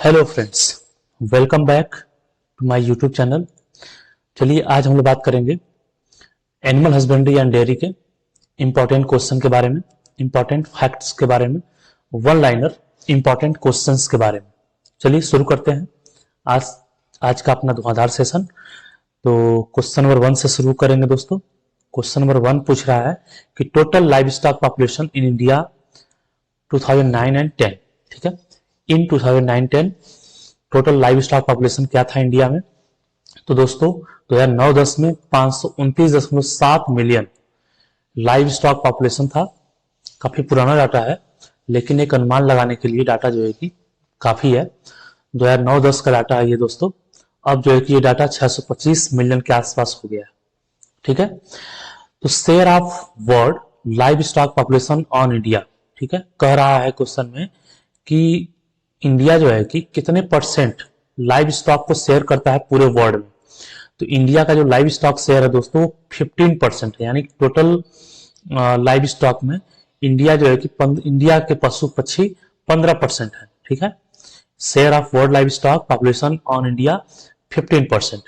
Hello friends, welcome back to my YouTube channel. चलिए आज हम लोग बात करेंगे एनिमल हस्बेंड्री एंड डेयरी के इंपॉर्टेंट क्वेश्चन के बारे में, इंपॉर्टेंट फैक्ट्स के बारे में, वन लाइनर इंपॉर्टेंट क्वेश्चंस के बारे में। चलिए शुरू करते हैं आज आज का अपना धुआंधार सेशन। तो क्वेश्चन नंबर 1 से शुरू करेंगे दोस्तों। क्वेश्चन नंबर 1 पूछ रहा है कि total live stock population in India 2009 and 10। ठीक है, इन 2009-10 टोटल लाइव स्टॉक पॉपुलेशन क्या था इंडिया में। तो दोस्तों 2009-10 में 529.7 मिलियन लाइव स्टॉक पॉपुलेशन था। काफी पुराना डाटा है, लेकिन एक अनुमान लगाने के लिए डाटा जो है कि काफी है। 2009-10 का डाटा है ये दोस्तों। अब जो है कि ये डाटा 625 मिलियन के आसपास हो गया है। ठीक है, तो share of world live stock population on India, ठीक है, कह रहा है क्वेश्चन में कि इंडिया जो है कि कितने परसेंट लाइव स्टॉक को शेयर करता है पूरे वर्ल्ड में। तो इंडिया का जो लाइव स्टॉक शेयर है दोस्तों 15% है, यानी टोटल लाइव स्टॉक में इंडिया जो है कि इंडिया के पशु पक्षी 15% है। ठीक है, share of world live stock population on India 15%।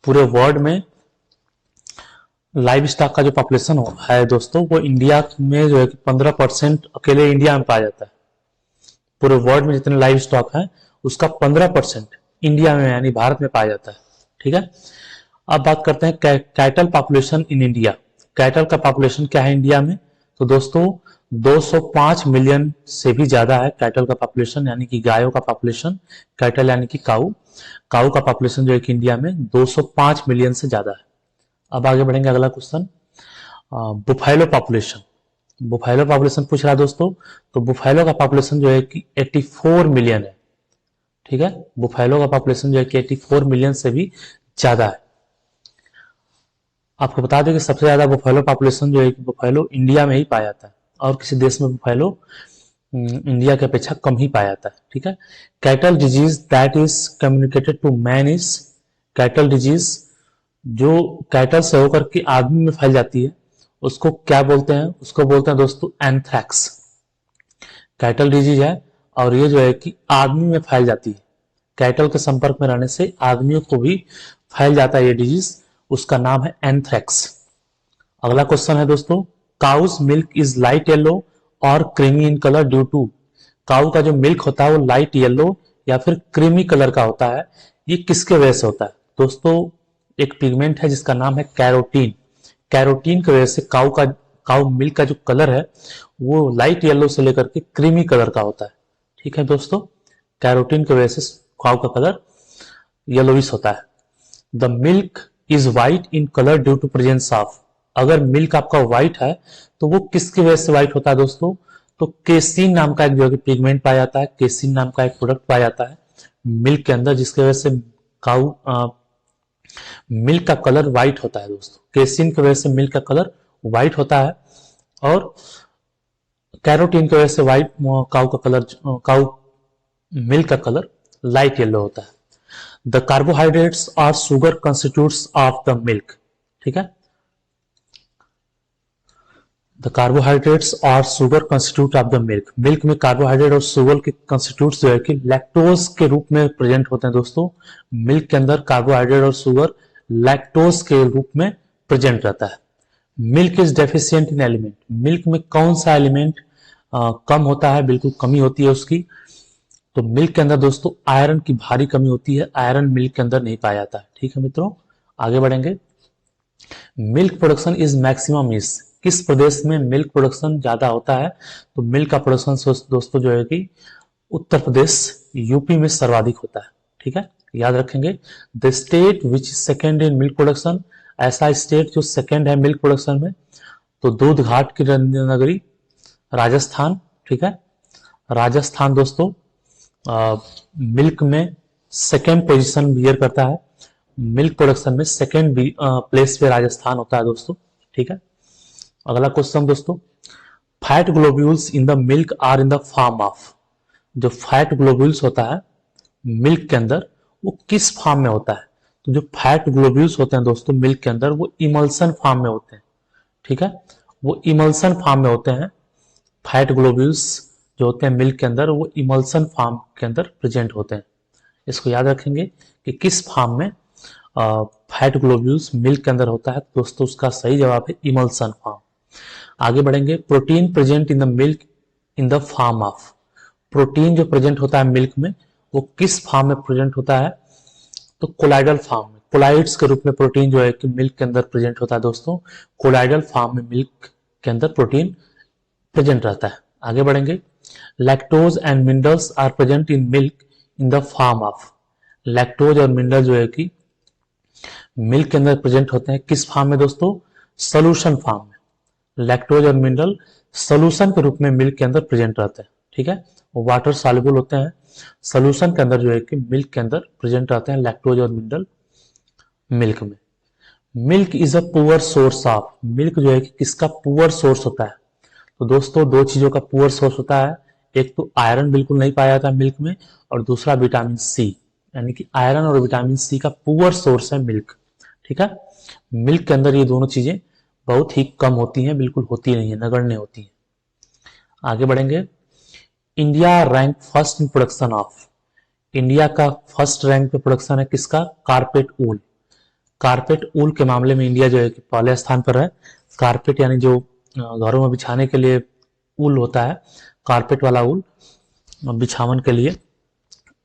पूरे वर्ल्ड में लाइव स्टॉक का जो पॉपुलेशन है दोस्तों वो इंडिया में जो है कि 15% अकेले इंडिया में पाया जाता है। पूरे वर्ल्ड में जितने लाइव स्टॉक है उसका 15% इंडिया में यानी भारत में पाया जाता है। ठीक है, अब बात करते हैं cattle population in India. Cattle का पॉपुलेशन क्या है इंडिया में। तो दोस्तों 205 मिलियन से भी ज्यादा है कैटल का पॉपुलेशन, यानी कि गायों का पॉपुलेशन। कैटल यानी कि काऊ का पॉपुलेशन जो है कि इंडिया में 205 मिलियन से ज्यादा है। अब आगे बढ़ेंगे, अगला question buffalo population. Buffalo population पूछ रहा है दोस्तों। तो बुफैलो का पॉपुलेशन जो है कि 84 मिलियन है। ठीक है, बुफैलो का पॉपुलेशन जो है कि 84 मिलियन से भी ज्यादा है। आपको बता दें कि सबसे ज्यादा बुफैलो पॉपुलेशन जो है कि बुफैलो इंडिया में ही पाया जाता है, और किसी देश में बुफैलो इंडिया की अपेक्षा कम ही पाया जाता है। ठीक है, cattle disease that is communicated to man is, cattle disease जो कैटल से होकर के आदमी में फैल जाती है उसको क्या बोलते हैं। उसको बोलते हैं दोस्तों एंथ्रैक्स। कैटल डिजीज है और ये जो है कि आदमी में फैल जाती है। कैटल के संपर्क में रहने से आदमियों को भी फैल जाता है ये डिजीज, उसका नाम है एंथ्रैक्स। अगला क्वेश्चन है दोस्तों, cow's milk is light yellow और creamy in colour due to. Cow का जो मिल्क होता है वो लाइट येलो या फिर क्रीमी कलर का होता है, ये किसके वजह से होता है। दोस्तों एक पिगमेंट है जिसका नाम है कैरोटीन। कैरोटीन की वजह से काऊ मिल्क का जो कलर है वो लाइट येलो से लेकर के क्रीमी कलर का होता है। ठीक है दोस्तों, कैरोटीन की वजह से काऊ का कलर येलोइश होता है। The milk is white in colour due to presence of. अगर मिल्क आपका व्हाइट है तो वो किसकी वजह से व्हाइट होता है दोस्तों। तो केसिन नाम का एक जो पिगमेंट पाया जाता है, केसिन नाम का एक प्रोडक्ट पाया जाता है मिल्क के अंदर, जिसकी वजह से काऊ मिल्क का कलर व्हाइट होता है दोस्तों। केसिन की वजह से मिल्क का कलर व्हाइट होता है और कैरोटीन की वजह से काऊ मिल्क का कलर लाइट येलो होता है। The carbohydrates are sugar constitutes of the milk. ठीक है, the carbohydrates are sugar constitute of the milk. Milk में कार्बोहाइड्रेट और शुगर के कंस्टिट्यूट जो है कि लैक्टोज के रूप में प्रेजेंट होते हैं दोस्तों। मिल्क के अंदर कार्बोहाइड्रेट और शुगर लैक्टोज के रूप में प्रेजेंट रहता है। Milk is deficient in element. Milk में कौन सा एलिमेंट कम होता है, बिल्कुल कमी होती है उसकी। तो मिल्क के अंदर दोस्तों आयरन की भारी कमी होती है, आयरन मिल्क के अंदर नहीं पाया जाता है। ठीक है मित्रों, आगे बढ़ेंगे। Milk production is maximum is, किस प्रदेश में मिल्क प्रोडक्शन ज्यादा होता है। तो मिल्क का प्रोडक्शन दोस्तों जो है कि उत्तर प्रदेश यूपी में सर्वाधिक होता है। ठीक है, याद रखेंगे। The state which is second in milk production, ऐसा स्टेट जो सेकेंड है मिल्क प्रोडक्शन में। तो दूध घाट की नगरी राजस्थान। ठीक है, राजस्थान दोस्तों मिल्क में सेकेंड पोजीशन बियर करता है। मिल्क प्रोडक्शन में सेकेंड प्लेस पे राजस्थान होता है दोस्तों। ठीक है, अगला क्वेश्चन दोस्तों, fat globules in the milk are in the form of. जो फैट ग्लोब्यूल्स होता है मिल्क के अंदर वो किस फॉर्म में होता है। तो जो फैट ग्लोब्यूल्स होते हैं दोस्तों मिल्क के अंदर वो इमल्सन फॉर्म में होते हैं। ठीक है, वो इमल्सन फॉर्म में होते हैं फैट ग्लोब्यूल्स जो होते हैं मिल्क के अंदर वो इमल्सन फार्म के अंदर प्रेजेंट होते हैं। इसको याद रखेंगे कि किस फार्म में फैट ग्लोब्यूल्स मिल्क के अंदर होता है। दोस्तों उसका सही जवाब है इमल्सन फार्म। आगे बढ़ेंगे, protein present in the milk in the form of. Protein जो प्रेजेंट होता है मिल्क में वो किस फॉर्म में प्रेजेंट होता है, तो कोलाइडल फॉर्म में, कोलाइड्स के रूप में प्रोटीन जो है कि मिल्क के अंदर प्रेजेंट होता है दोस्तों। कोलाइडल फॉर्म में मिल्क के अंदर प्रोटीन प्रेजेंट रहता है। आगे बढ़ेंगे, lactose and minerals are present in milk in the form of. Lactose और मिनरल जो है कि मिल्क के अंदर प्रेजेंट होते हैं किस फॉर्म में दोस्तों, सोल्यूशन फॉर्म में। लैक्टोज और मिनरल सोल्यूशन के रूप में मिल्क के अंदर प्रेजेंट रहते हैं, ठीक है, वो वाटर सॉल्युबल होते हैं, सोल्यूशन के अंदर जो है कि मिल्क के अंदर प्रेजेंट रहते हैं लैक्टोज और मिनरल मिल्क में। Milk is a poor source of. Milk जो है कि किसका पुअर सोर्स होता है, तो दोस्तों दो चीजों का पुअर सोर्स होता है, एक तो आयरन बिल्कुल नहीं पाया जाता मिल्क में, और दूसरा विटामिन सी, यानी कि आयरन और विटामिन सी का पुअर सोर्स है मिल्क, ठीक है। मिल्क के अंदर ये दोनों चीजें बहुत ही कम होती हैं, बिल्कुल होती नहीं है, नगण्य होती हैं। आगे बढ़ेंगे, India rank first in production of. India का फर्स्ट रैंक पे प्रोडक्शन है किसका, कारपेट ऊल। कारपेट ऊल के मामले में इंडिया जो है कि पहले स्थान पर है। कारपेट यानी जो घरों में बिछाने के लिए ऊल होता है, कारपेट वाला ऊल बिछावन के लिए,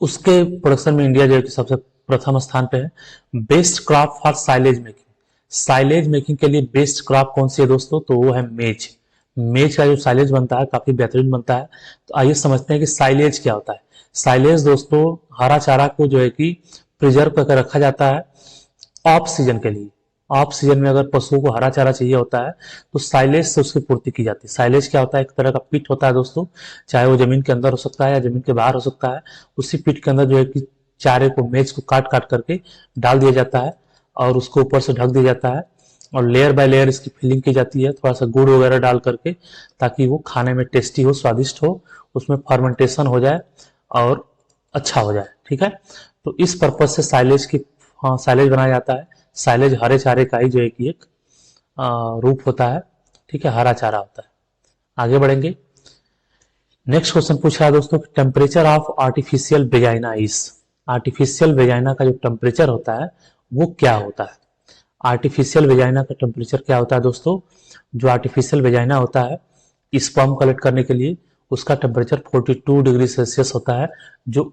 उसके प्रोडक्शन में इंडिया जो है कि सबसे प्रथम स्थान पे है। Best crop for silage making. Silage making के लिए बेस्ट क्रॉप कौन सी है दोस्तों, तो वो है मेज। मेज का जो साइलेज बनता है काफी बेहतरीन बनता है। तो आइए समझते हैं कि साइलेज क्या होता है। साइलेज दोस्तों हरा चारा को जो है कि प्रिजर्व करके रखा जाता है ऑफ सीजन के लिए। ऑफ सीजन में अगर पशुओं को हरा चारा चाहिए होता है तो साइलेज से उसकी पूर्ति की जाती है। साइलेज क्या होता है, एक तरह का पिट होता है दोस्तों, चाहे वो जमीन के अंदर हो सकता है या जमीन के बाहर हो सकता है। उसी पिट के अंदर जो है कि चारे को, मेज को काट काट करके डाल दिया जाता है और उसको ऊपर से ढक दिया जाता है और लेयर बाय लेयर इसकी फिलिंग की जाती है, थोड़ा सा गुड़ वगैरह डाल करके, ताकि वो खाने में टेस्टी हो, स्वादिष्ट हो, उसमें फर्मेंटेशन हो जाए और अच्छा हो जाए, ठीक है। तो इस पर्पज से साइलेज की, हाँ, साइलेज बनाया जाता है। साइलेज हरे चारे का ही जो है कि एक रूप होता है, ठीक है, हरा चारा होता है। आगे बढ़ेंगे, नेक्स्ट क्वेश्चन पूछ रहा है दोस्तों, temperature of artificial vagina is. Artificial vagina का जो टेम्परेचर होता है वो क्या होता है। आर्टिफिशियल वेजाइना का टेम्परेचर क्या होता है दोस्तों, जो आर्टिफिशियल वेजाइना होता है स्पर्म कलेक्ट करने के लिए, उसका टेम्परेचर 42 डिग्री सेल्सियस होता है। जो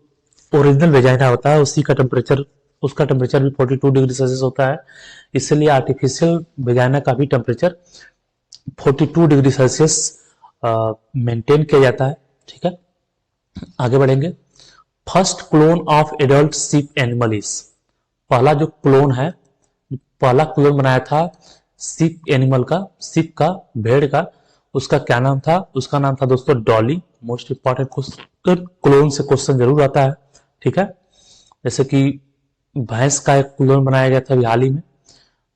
ओरिजिनल वेजाइना होता है उसी का टेम्परेचर, उसका टेम्परेचर भी 42 डिग्री सेल्सियस होता है। इसलिए आर्टिफिशियल वेजाइना का भी टेम्परेचर 42 डिग्री सेल्सियस मेंटेन किया जाता है, ठीक है। आगे बढ़ेंगे, फर्स्ट क्लोन ऑफ एडल्ट सीप एनिमल इज। पहला जो क्लोन है, पहला क्लोन बनाया था सीप एनिमल का, सीप का, भेड़ का, उसका क्या नाम था, उसका नाम था दोस्तों Dolly. Most important question, clone से क्वेश्चन जरूर आता है, ठीक है। जैसे कि भैंस का एक क्लोन बनाया गया था अभी हाल ही में,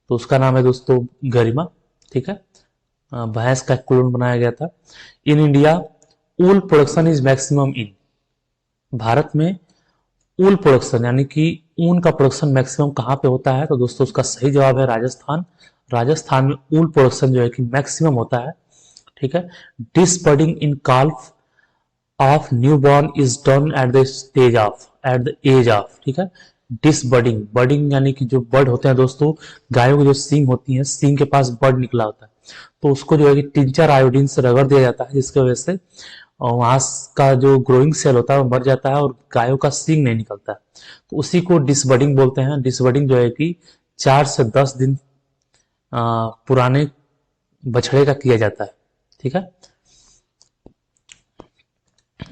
तो उसका नाम है दोस्तों गरिमा, ठीक है। भैंस का एक क्लोन बनाया गया था। In India wool production is maximum in. Bharat में ऊल प्रोडक्शन यानी कि ऊन का प्रोडक्शन मैक्सिमम कहाँ पे होता है, तो दोस्तों उसका सही जवाब है राजस्थान। राजस्थान में ऊल प्रोडक्शन जो है कि मैक्सिमम होता है, ठीक है। Disbudding in calf of new born is done at the stage of, at the age of, ठीक है। डिसबर्डिंग, बर्डिंग यानी कि जो बर्ड होते हैं दोस्तों, गायों की जो सींग होती है, सींग के पास बर्ड निकला होता है, तो उसको जो है कि टिंचर आयोडीन से रगड़ दिया जाता है, जिसकी वजह से वहां का जो ग्रोइंग सेल होता है वो मर जाता है और गायों का सींग नहीं निकलता है। तो उसी को डिसबर्डिंग बोलते हैं। डिसबर्डिंग जो है कि 4 से 10 दिन पुराने बछड़े का किया जाता है, ठीक है।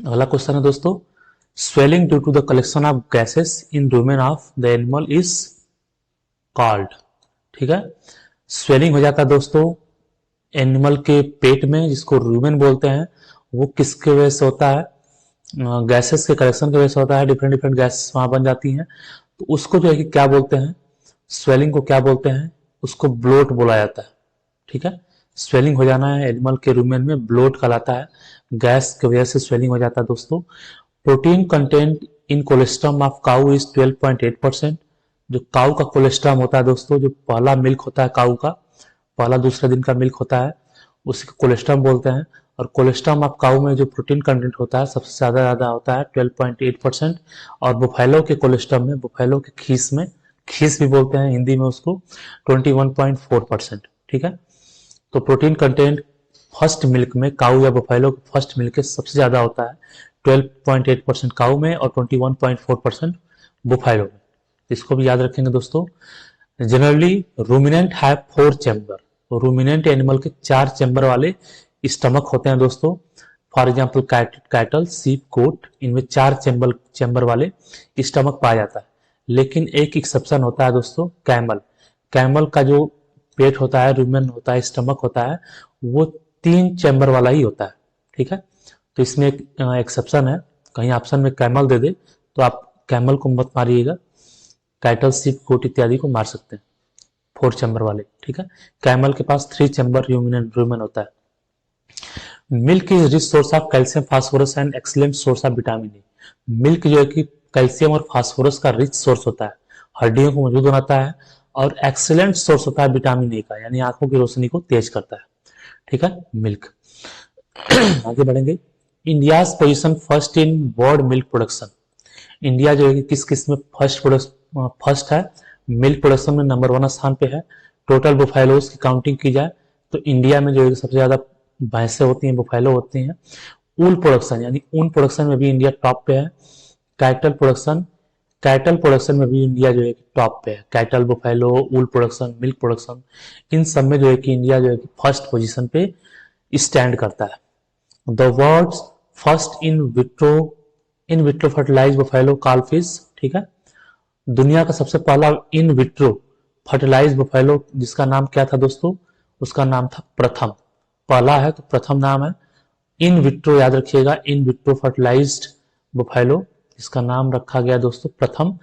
अगला क्वेश्चन है दोस्तों, swelling due to the collection of gases in rumen of the animal is called, ठीक है। स्वेलिंग हो जाता है दोस्तों एनिमल के पेट में, जिसको रूमेन बोलते हैं। वो किसके वजह से होता है, गैसेस के कलेक्शन की वजह से होता है, डिफरेंट डिफरेंट गैसेस वहां बन जाती हैं। तो उसको जो है कि क्या बोलते हैं, स्वेलिंग को क्या बोलते हैं, उसको ब्लोट बोला जाता है, ठीक है। स्वेलिंग हो जाना है एनिमल के रूमेन में, ब्लोट कहलाता है। गैस की वजह से स्वेलिंग हो जाता है दोस्तों। Protein content in colostrum of cow is 12.8%। जो काउ का कोलेस्ट्रम होता है दोस्तों, जो पहला मिल्क होता है काउ का, पहला दूसरा दिन का मिल्क होता है, उसी को कोलेस्ट्रम बोलते हैं। और कोलेस्ट्रॉल ऑफ काऊ में जो प्रोटीन कंटेंट होता है सबसे ज़्यादा होता है 12.8%, और बुफैलो के कोलेस्ट्रॉल में, बुफैलो के खीस में, खीस भी बोलते हैं हिंदी में उसको, 21.4%। ठीक है, तो प्रोटीन कंटेंट फर्स्ट मिल्क में, काऊ या बुफैलो के फर्स्ट मिल्क के सबसे ज़्यादा होता है 12.8% काऊ में और 21.4% बुफैलो में। इसको भी याद रखेंगे दोस्तों। Generally ruminant have 4 chamber, ruminant animal के 4 चैम्बर वाले स्टमक होते हैं दोस्तों। फॉर एग्जाम्पल कैटल, सीप, गोट, इनमें 4 चैम्बर वाले स्टमक पाया जाता है। लेकिन एक एक्सेप्शन होता है दोस्तों, कैमल। कैमल का जो पेट होता है, रूमेन होता है, स्टमक होता है, वो 3 चैम्बर वाला ही होता है। ठीक है, तो इसमें एक एक्सेप्शन है, कहीं ऑप्शन में कैमल दे दे तो आप कैमल को मत मारिएगा, कैटल, सीप, गोट इत्यादि को मार सकते हैं, 4 चैम्बर वाले। ठीक है, कैमल के पास 3 चैम्बर रूमेन होता है। Milk is rich source of calcium, phosphorus and excellent source of vitamin A. Milk जो है कि कैल्शियम और फास्फोरस का रिच सोर्स होता है, हड्डियों को मजबूत बनाता है, और एक्सीलेंट सोर्स होता है विटामिन ए का, यानी आंखों की रोशनी को तेज करता है। ठीक है, मिल्क। आगे बढ़ेंगे। India position first in world milk production. India जो है कि किस किस में फर्स्ट है, मिल्क प्रोडक्शन में नंबर 1 स्थान पे है। टोटल बुफैलोज की काउंटिंग की जाए तो इंडिया में जो है सबसे ज्यादा भैंसें होती हैं, बुफैलो होती हैं। ऊल प्रोडक्शन यानी ऊन प्रोडक्शन में भी इंडिया टॉप पे है। कैटल प्रोडक्शन में भी इंडिया जो है कि टॉप पे है। कैटल, बुफैलो, ऊल प्रोडक्शन, मिल्क प्रोडक्शन, इन सब में जो है कि इंडिया जो है कि फर्स्ट पोजीशन पे स्टैंड करता है। The world's first in vitro fertilise buffalo calf fish. ठीक है, दुनिया का सबसे पहला इन विट्रो फर्टिलाइज बुफैलो, जिसका नाम क्या था दोस्तों, उसका नाम था प्रथम। पहला है तो प्रथम नाम है। इन विट्रो याद रखिएगा, इन विट्रो फर्टिलाइज्ड बुफैलो, इसका नाम रखा गया दोस्तों प्रथम।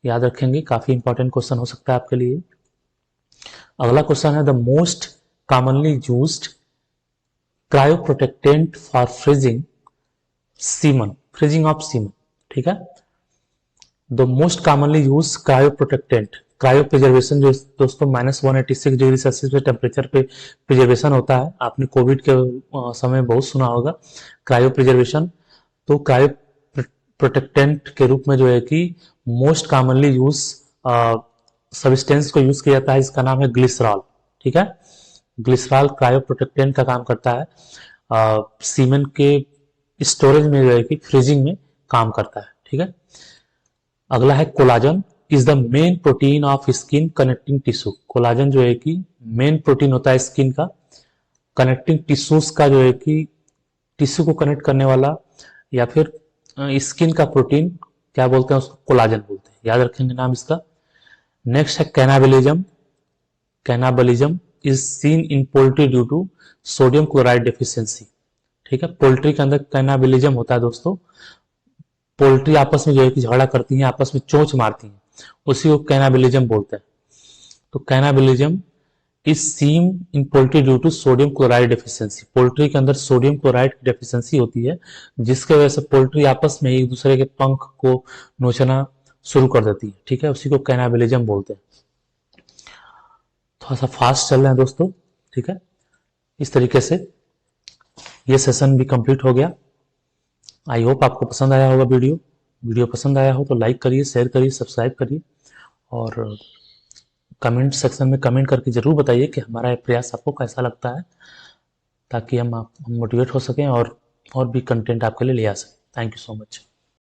याद रखेंगे, काफी इंपॉर्टेंट क्वेश्चन हो सकता है आपके लिए। अगला क्वेश्चन है the most commonly used cryoprotectant for freezing semen, freezing of semen. ठीक है, the most commonly use cryoprotectant, cryopreservation जो दोस्तों -186 डिग्री सेल्सियस पे टेम्परेचर पे प्रिजर्वेशन होता है। आपने कोविड के समय बहुत सुना होगा क्रायो प्रिजर्वेशन। तो क्रायो प्रोटेक्टेंट के रूप में जो है कि मोस्ट कॉमनली यूज सब्सटेंस को यूज किया जाता है, इसका नाम है ग्लिसरॉल। ठीक है, ग्लिसरॉल क्रायो प्रोटेक्टेंट का काम करता है, सीमेंट के स्टोरेज में जो है कि फ्रीजिंग में काम करता है। ठीक है, अगला है collagen is the main protein of skin connecting tissue. Collagen जो है कि मेन प्रोटीन होता है स्किन का, कनेक्टिंग टिश्यूज का जो है कि टिश्यू को कनेक्ट करने वाला, या फिर स्किन का प्रोटीन क्या बोलते हैं उसको, कोलाजन बोलते हैं। याद रखेंगे नाम इसका। नेक्स्ट है cannibalism. Cannibalism is seen in poultry due to sodium chloride deficiency. ठीक है, पोल्ट्री के अंदर कैनाबलिज्म होता है दोस्तों। पोल्ट्री आपस में जो है कि झगड़ा करती हैं, आपस में चोंच मारती हैं, उसी को कैनाबिलिज्म बोलते हैं। तो cannibalism is seen in poultry due to sodium chloride deficiency. Poultry के अंदर सोडियम क्लोराइड की डेफिशिएंसी होती है, जिसके वजह से पोल्ट्री आपस में एक दूसरे के पंख को नोचना शुरू कर देती है। ठीक है, उसी को कैनाबिलिज्म बोलते हैं। थोड़ा सा फास्ट चल रहे हैं दोस्तों। ठीक है, इस तरीके से ये सेशन भी कंप्लीट हो गया। आई होप आपको पसंद आया होगा वीडियो पसंद आया हो तो लाइक करिए, शेयर करिए, सब्सक्राइब करिए, और कमेंट सेक्शन में कमेंट करके ज़रूर बताइए कि हमारा प्रयास आपको कैसा लगता है, ताकि हम मोटिवेट हो सकें और भी कंटेंट आपके लिए ले आ सकें। Thank you so much.